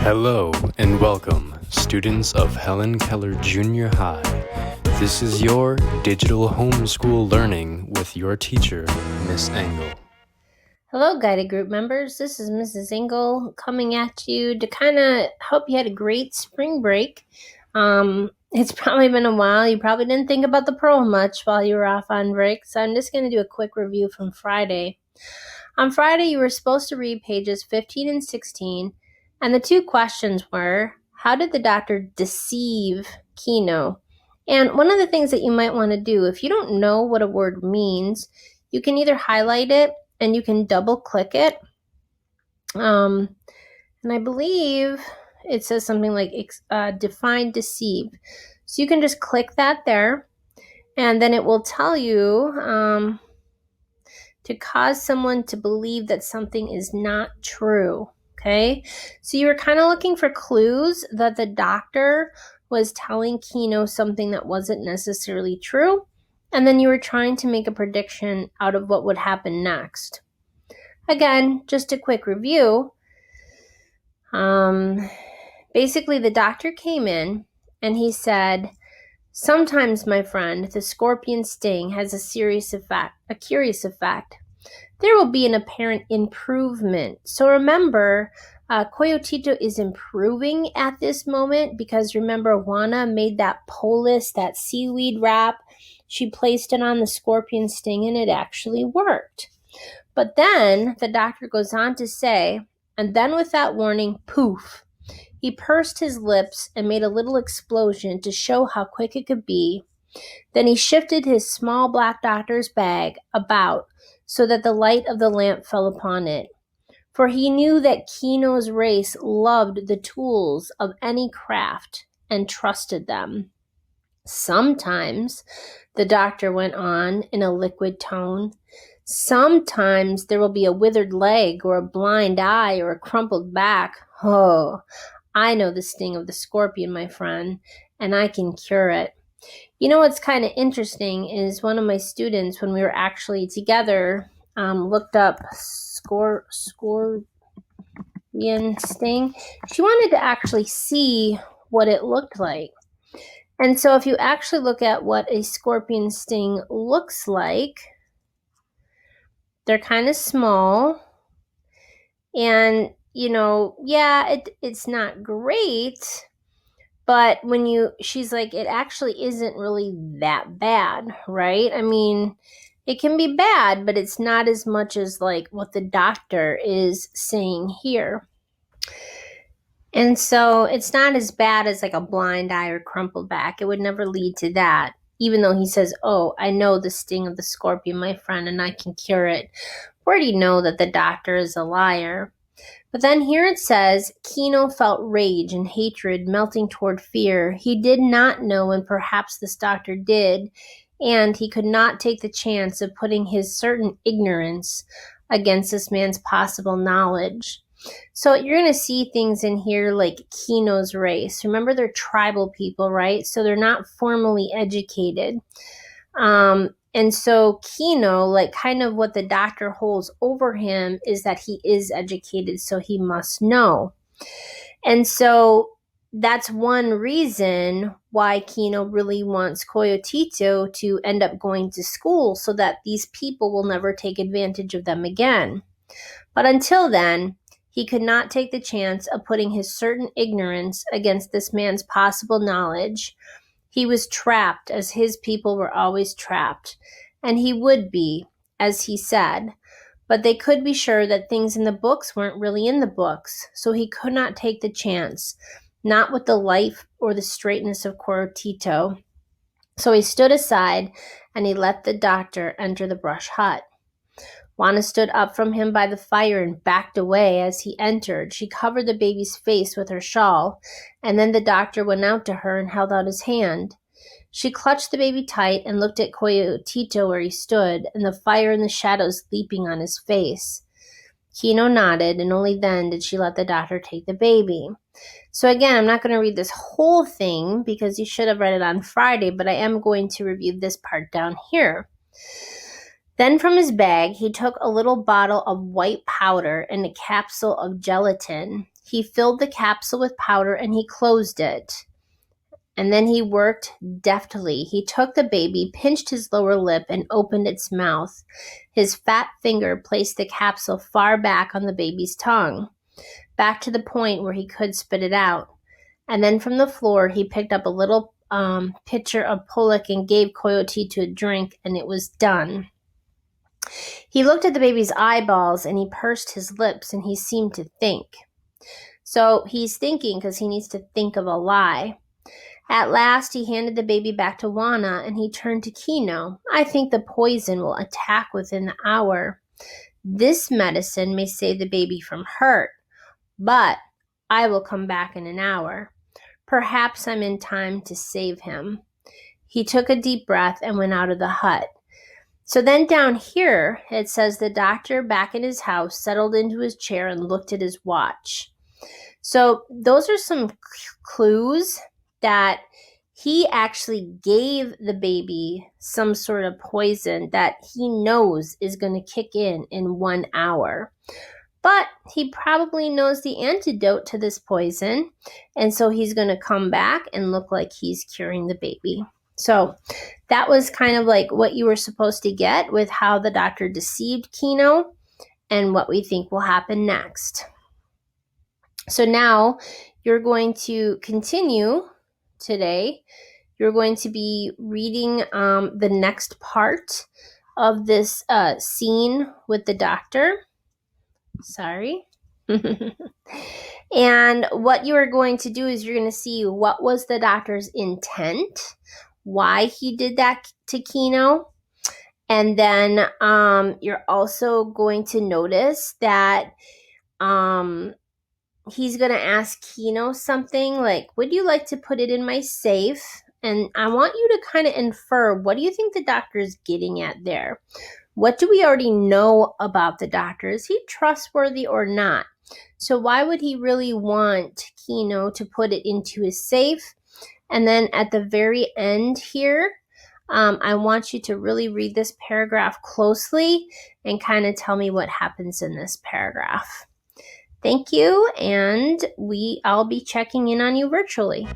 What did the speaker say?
Hello and welcome, students of Helen Keller Junior High. This is your digital homeschool learning with your teacher, Miss Engel. Hello, guided group members. This is Mrs. Engel coming at you to kind of hope you had a great spring break. It's probably been a while. You probably didn't think about the pearl much while you were off on break, so I'm just going to do a quick review from Friday. On Friday, you were supposed to read pages 15 and 16, and the two questions were, how did the doctor deceive Kino? And one of the things that you might want to do, if you don't know what a word means, you can either highlight it and you can double click it. And I believe it says something like define deceive. So you can just click that there, and then it will tell you to cause someone to believe that something is not true. Okay, so you were kind of looking for clues that the doctor was telling Kino something that wasn't necessarily true, and then you were trying to make a prediction out of what would happen next. Again, just a quick review. Basically, the doctor came in and he said, sometimes, my friend, the scorpion sting has a curious effect. There will be an apparent improvement. So remember, Coyotito is improving at this moment because remember, Juana made that poultice, that seaweed wrap. She placed it on the scorpion sting and it actually worked. But then the doctor goes on to say, and then with that warning, poof, he pursed his lips and made a little explosion to show how quick it could be. Then he shifted his small black doctor's bag about so that the light of the lamp fell upon it. For he knew that Kino's race loved the tools of any craft and trusted them. Sometimes, the doctor went on in a liquid tone, sometimes there will be a withered leg or a blind eye or a crumpled back. Oh, I know the sting of the scorpion, my friend, and I can cure it. You know what's kind of interesting is one of my students, when we were actually together, looked up scorpion sting. She wanted to actually see what it looked like. And so if you actually look at what a scorpion sting looks like, they're kind of small. And, it's not great. But she's like, it actually isn't really that bad, right? I mean, it can be bad, but it's not as much as like what the doctor is saying here. And so it's not as bad as like a blind eye or crumpled back. It would never lead to that, even though he says, oh, I know the sting of the scorpion, my friend, and I can cure it. Where do you know that the doctor is a liar? But then here it says, Kino felt rage and hatred melting toward fear. He did not know, and perhaps this doctor did, and he could not take the chance of putting his certain ignorance against this man's possible knowledge. So you're going to see things in here like Kino's race. Remember, they're tribal people, right? So they're not formally educated. And so Kino, like kind of what the doctor holds over him is that he is educated, so he must know. And so that's one reason why Kino really wants Coyotito to end up going to school so that these people will never take advantage of them again. But until then, he could not take the chance of putting his certain ignorance against this man's possible knowledge. He was trapped as his people were always trapped, and he would be, as he said. But they could be sure that things in the books weren't really in the books, so he could not take the chance, not with the life or the straightness of Coyotito. So he stood aside, and he let the doctor enter the brush hut. Juana stood up from him by the fire and backed away as he entered. She covered the baby's face with her shawl, and then the doctor went out to her and held out his hand. She clutched the baby tight and looked at Coyotito where he stood, and the fire and the shadows leaping on his face. Kino nodded, and only then did she let the doctor take the baby. So again, I'm not going to read this whole thing because you should have read it on Friday, but I am going to review this part down here. Then from his bag, he took a little bottle of white powder and a capsule of gelatin. He filled the capsule with powder and he closed it. And then he worked deftly. He took the baby, pinched his lower lip, and opened its mouth. His fat finger placed the capsule far back on the baby's tongue, back to the point where he could spit it out. And then from the floor, he picked up a little pitcher of Pollock and gave Coyote to drink, and it was done. He looked at the baby's eyeballs, and he pursed his lips, and he seemed to think. So he's thinking because he needs to think of a lie. At last, he handed the baby back to Juana, and he turned to Kino. I think the poison will attack within the hour. This medicine may save the baby from hurt, but I will come back in an hour. Perhaps I'm in time to save him. He took a deep breath and went out of the hut. So then down here, it says the doctor back in his house settled into his chair and looked at his watch. So those are some clues that he actually gave the baby some sort of poison that he knows is going to kick in 1 hour. But he probably knows the antidote to this poison, and so he's going to come back and look like he's curing the baby. So that was kind of like what you were supposed to get with how the doctor deceived Kino and what we think will happen next. So now you're going to continue today. You're going to be reading the next part of this scene with the doctor. Sorry. And what you are going to do is you're going to see what was the doctor's intent, why he did that to Kino. And then you're also going to notice that he's going to ask Kino something like, would you like to put it in my safe? And I want you to kind of infer, what do you think the doctor is getting at there? What do we already know about the doctor? Is he trustworthy or not? So why would he really want Kino to put it into his safe? And then at the very end here, I want you to really read this paragraph closely and kind of tell me what happens in this paragraph. Thank you, and I'll be checking in on you virtually.